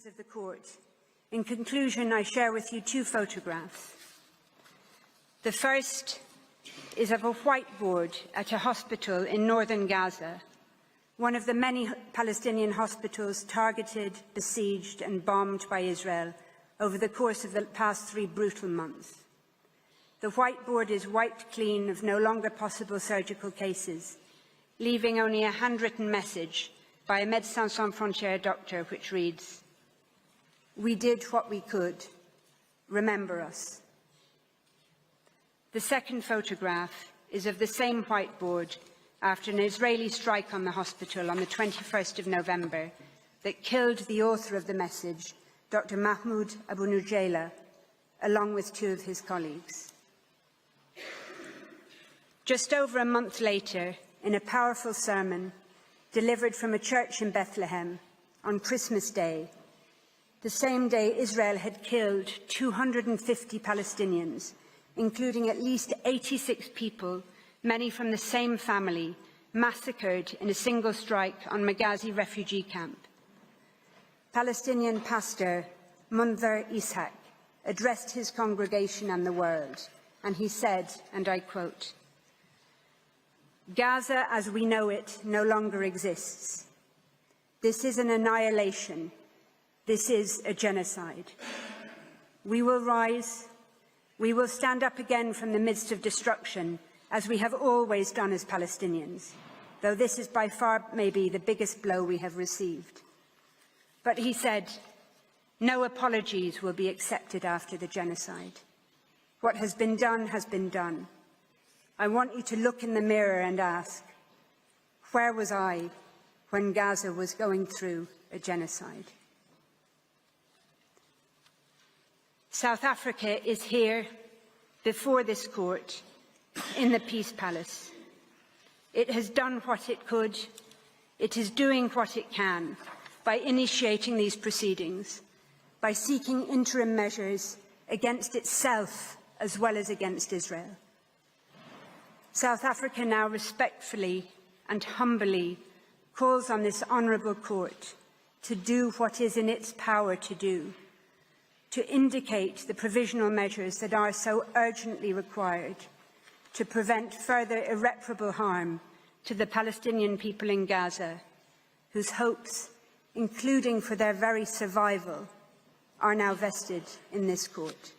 Members of the Court, in conclusion, I share with you two photographs. The first is of a whiteboard at a hospital in northern Gaza, one of the many Palestinian hospitals targeted, besieged and bombed by Israel over the course of the past 3 brutal months. The whiteboard is wiped clean of no longer possible surgical cases, leaving only a handwritten message by a Médecins Sans Frontières doctor which reads, "We did what we could. Remember us." The second photograph is of the same whiteboard after an Israeli strike on the hospital on the 21st of November that killed the author of the message, Dr. Mahmoud Abu Nujayla, along with 2 of his colleagues. Just over a month later, in a powerful sermon delivered from a church in Bethlehem on Christmas Day, the same day Israel had killed 250 Palestinians, including at least 86 people, many from the same family, massacred in a single strike on Maghazi refugee camp. Palestinian pastor Mundhir Ishaq addressed his congregation and the world, and he said, and I quote, "Gaza as we know it no longer exists. This is an annihilation. This is a genocide. We will rise. We will stand up again from the midst of destruction, as we have always done as Palestinians, though this is by far maybe the biggest blow we have received." But he said, "No apologies will be accepted after the genocide. What has been done has been done. I want you to look in the mirror and ask, where was I when Gaza was going through a genocide?" South Africa is here, before this court, in the Peace Palace. It has done what it could. It is doing what it can by initiating these proceedings, by seeking interim measures against itself as well as against Israel. South Africa now respectfully and humbly calls on this honourable court to do what is in its power to do, to indicate the provisional measures that are so urgently required to prevent further irreparable harm to the Palestinian people in Gaza, whose hopes, including for their very survival, are now vested in this court.